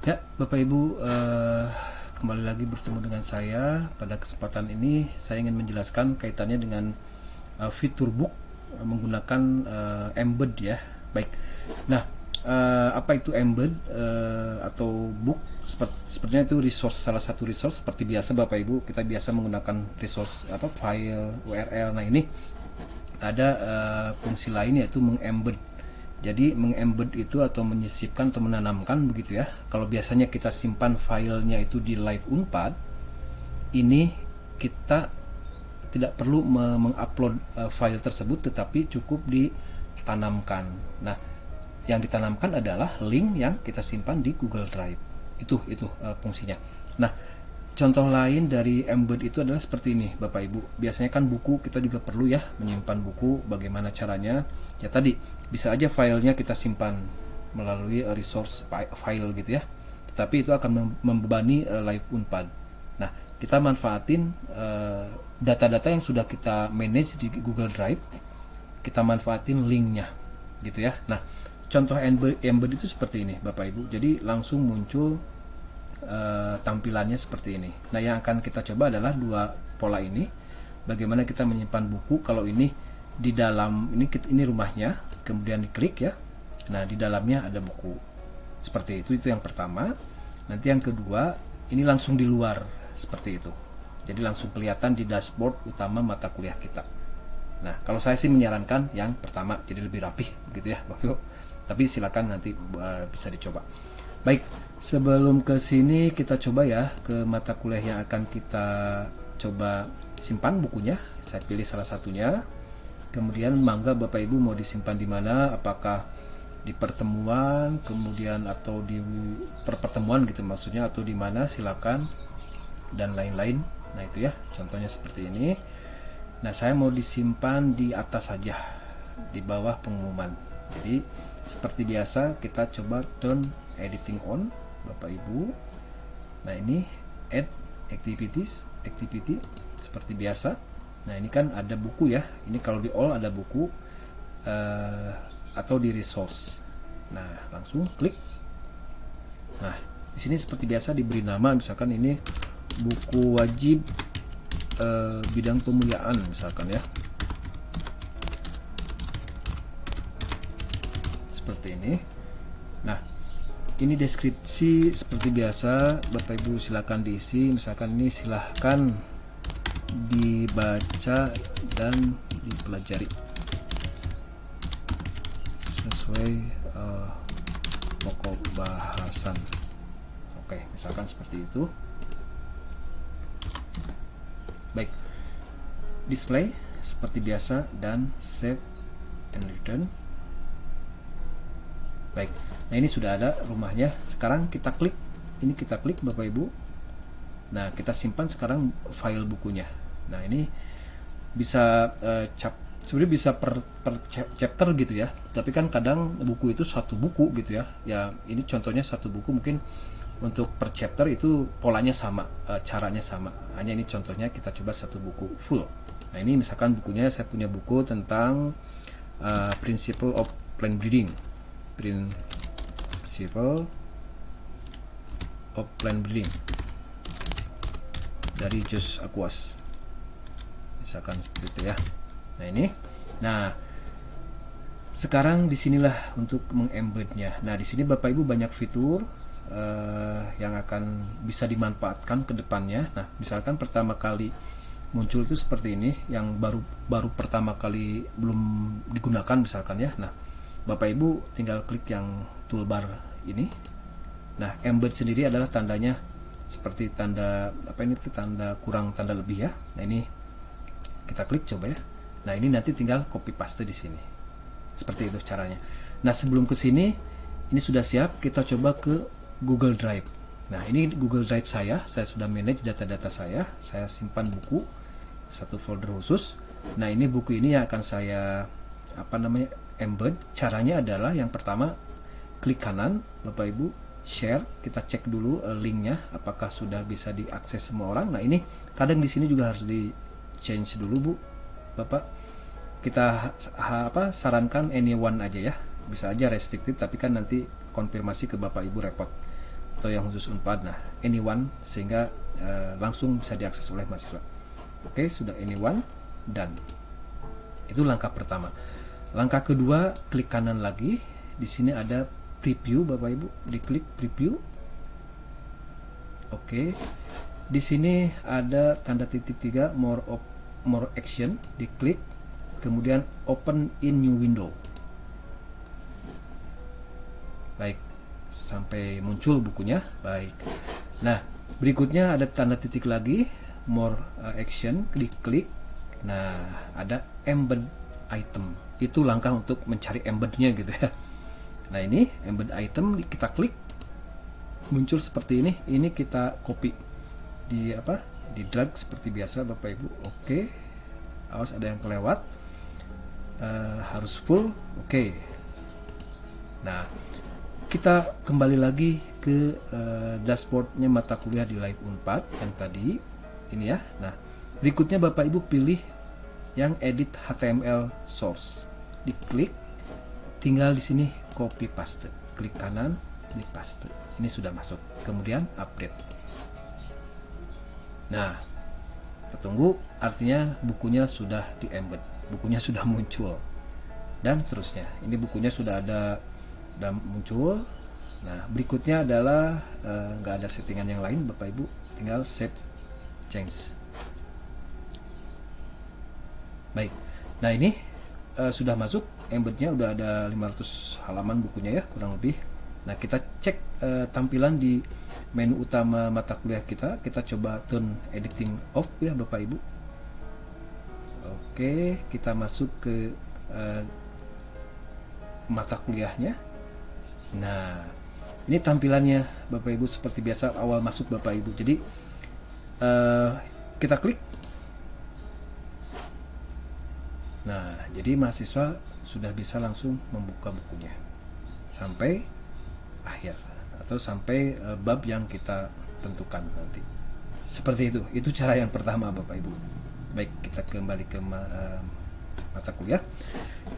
Ya, Bapak Ibu, kembali lagi bertemu dengan saya. Pada kesempatan ini, saya ingin menjelaskan kaitannya dengan fitur book menggunakan embed ya. Baik. Nah, apa itu embed atau book? Sepertinya itu resource, salah satu resource seperti biasa Bapak Ibu. Kita biasa menggunakan resource apa file URL. Nah, ini ada fungsi lain yaitu mengembed. Jadi mengembed itu atau menyisipkan atau menanamkan begitu ya. Kalau biasanya kita simpan filenya itu di Live Unpad, ini kita tidak perlu mengupload file tersebut, tetapi cukup ditanamkan. Nah, yang ditanamkan adalah link yang kita simpan di Google Drive. Itu fungsinya. Nah, contoh lain dari embed itu adalah seperti ini Bapak Ibu. Biasanya kan buku kita juga perlu ya menyimpan buku. Bagaimana caranya? Ya tadi bisa aja filenya kita simpan melalui resource file gitu ya. Tetapi itu akan membebani Live Unpad. Nah, kita manfaatin data-data yang sudah kita manage di Google Drive. Kita manfaatin linknya gitu ya. Nah, contoh embed itu seperti ini Bapak Ibu. Jadi langsung muncul tampilannya seperti ini. Nah, yang akan kita coba adalah dua pola ini. Bagaimana kita menyimpan buku kalau ini di dalam ini rumahnya, kemudian diklik ya. Nah, di dalamnya ada buku. Seperti itu yang pertama. Nanti yang kedua, ini langsung di luar seperti itu. Jadi langsung kelihatan di dashboard utama mata kuliah kita. Nah, kalau saya sih menyarankan yang pertama, jadi lebih rapih begitu ya, Bapak. Tapi silakan nanti bisa dicoba. Baik, sebelum ke sini kita coba ya ke mata kuliah yang akan kita coba simpan bukunya. Saya pilih salah satunya. Kemudian mangga Bapak Ibu mau disimpan di mana? Apakah di pertemuan, kemudian atau di pertemuan gitu maksudnya, atau di mana? Silakan dan lain-lain. Nah, itu ya, contohnya seperti ini. Nah, saya mau disimpan di atas saja, di bawah pengumuman. Jadi seperti biasa kita coba turn editing on Bapak Ibu. Nah, ini add activity seperti biasa. Nah, ini kan ada buku ya. Ini kalau di all ada buku atau di resource. Nah, langsung klik. Nah, di sini seperti biasa diberi nama, misalkan ini buku wajib bidang pemuliaan misalkan ya. Seperti ini. Nah, ini deskripsi seperti biasa Bapak Ibu silakan diisi. Misalkan ini silahkan dibaca dan dipelajari sesuai pokok bahasan. Oke, misalkan seperti itu. Baik, display seperti biasa dan save and return. Baik, nah ini sudah ada rumahnya. Sekarang kita klik, ini kita klik Bapak Ibu. Nah, kita simpan sekarang file bukunya. Nah, ini bisa sebenarnya bisa per chapter gitu ya. Tapi kan kadang buku itu satu buku gitu ya. Ya, ini contohnya satu buku, mungkin untuk per chapter itu polanya sama, caranya sama. Hanya ini contohnya kita coba satu buku full. Nah, ini misalkan bukunya saya punya buku tentang Principle of Plant Breeding. Principle of Plant Breeding dari Josh Aquas. Misalkan seperti itu ya. Nah, ini. Nah, sekarang disinilah untuk mengembednya. Nah, di sini Bapak Ibu banyak fitur yang akan bisa dimanfaatkan ke depannya. Nah, misalkan pertama kali muncul itu seperti ini, yang baru pertama kali belum digunakan misalkan ya. Nah, Bapak Ibu tinggal klik yang toolbar ini. Nah, embed sendiri adalah tandanya seperti tanda apa ini, tanda kurang tanda lebih ya. Nah, ini kita klik coba ya. Nah, ini nanti tinggal copy paste di sini. Seperti itu caranya. Nah, sebelum ke sini ini sudah siap, kita coba ke Google Drive. Nah, ini Google Drive saya sudah manage data-data saya simpan buku satu folder khusus. Nah, ini buku ini yang akan saya embed. Caranya adalah yang pertama klik kanan Bapak Ibu, share, kita cek dulu linknya apakah sudah bisa diakses semua orang. Nah, ini kadang di sini juga harus di change dulu Bu Bapak. Kita sarankan anyone aja ya, bisa aja restricted, tapi kan nanti konfirmasi ke Bapak Ibu repot. atau yang khusus Unpad. Nah, anyone, sehingga langsung bisa diakses oleh mahasiswa. Oke, sudah anyone, dan itu langkah pertama. Langkah kedua, klik kanan lagi. Di sini ada preview, Bapak Ibu, diklik preview. Oke, di sini ada tanda titik 3, more action, diklik, kemudian open in new window. Baik, sampai muncul bukunya. Baik. Nah, berikutnya ada tanda titik lagi, more action, klik. Nah, ada embed item. Itu langkah untuk mencari embednya gitu ya. Nah, ini embed item, kita klik, muncul seperti ini. Ini kita copy di di drag seperti biasa, Bapak Ibu. Oke, awas ada yang kelewat, harus full. Oke. Nah, kita kembali lagi ke dashboardnya mata kuliah di Live Unpad yang tadi ini ya. Nah, berikutnya Bapak Ibu pilih yang edit HTML source, diklik, tinggal di sini copy paste, klik kanan, klik paste. Ini sudah masuk. Kemudian update. Nah, kita tunggu, artinya bukunya sudah di embed, bukunya sudah muncul, dan seterusnya. Ini bukunya sudah muncul. Nah, berikutnya adalah nggak ada settingan yang lain, Bapak Ibu, tinggal save change. Baik, nah ini sudah masuk embednya, udah ada 500 halaman bukunya ya, kurang lebih. Nah, kita cek tampilan di menu utama mata kuliah kita coba turn editing off ya, Bapak Ibu. Oke, kita masuk ke mata kuliahnya. Nah, ini tampilannya Bapak Ibu seperti biasa awal masuk, Bapak Ibu. Jadi kita klik. Nah, jadi mahasiswa sudah bisa langsung membuka bukunya sampai akhir atau sampai bab yang kita tentukan nanti. Seperti itu. Itu cara yang pertama, Bapak Ibu. Baik, kita kembali ke mata kuliah.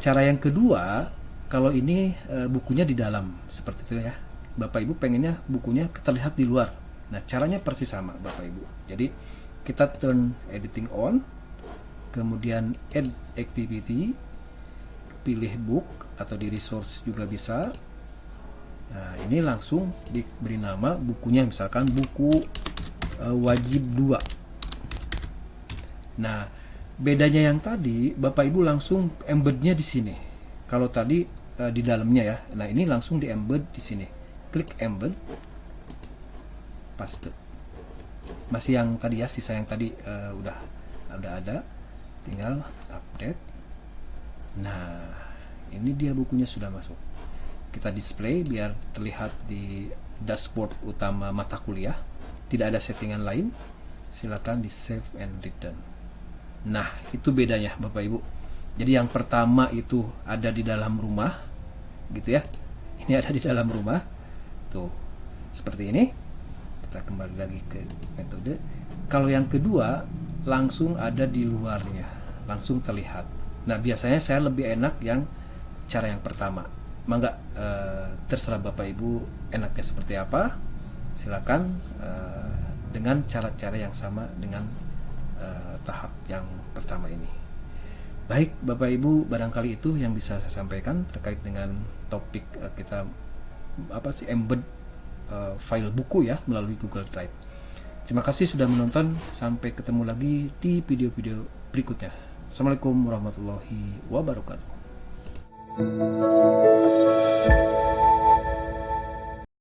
Cara yang kedua, kalau ini bukunya di dalam seperti itu ya, Bapak Ibu pengennya bukunya terlihat di luar. Nah, caranya persis sama, Bapak Ibu. Jadi kita turn editing on, kemudian add activity, pilih book atau di resource juga bisa. Nah, ini langsung diberi nama bukunya, misalkan buku wajib 2. Nah, bedanya yang tadi Bapak Ibu langsung embednya di sini. Kalau tadi di dalamnya ya. Nah, ini langsung di embed di sini. Klik embed, paste. Masih yang tadi ya, sisa yang tadi udah ada, tinggal update. Nah, ini dia bukunya sudah masuk. Kita display biar terlihat di dashboard utama mata kuliah. Tidak ada settingan lain. Silakan di save and return. Nah, itu bedanya Bapak Ibu. Jadi yang pertama itu ada di dalam rumah, gitu ya. Ini ada di dalam rumah. Tuh, seperti ini. Kita kembali lagi ke metode. Kalau yang kedua langsung ada di luarnya, langsung terlihat. Nah, biasanya saya lebih enak yang cara yang pertama. Mangga terserah Bapak Ibu enaknya seperti apa. Silakan dengan cara-cara yang sama dengan tahap yang pertama ini. Baik, Bapak Ibu, barangkali itu yang bisa saya sampaikan terkait dengan topik kita embed file buku ya melalui Google Drive. Terima kasih sudah menonton. Sampai ketemu lagi di video-video berikutnya. Assalamualaikum warahmatullahi wabarakatuh.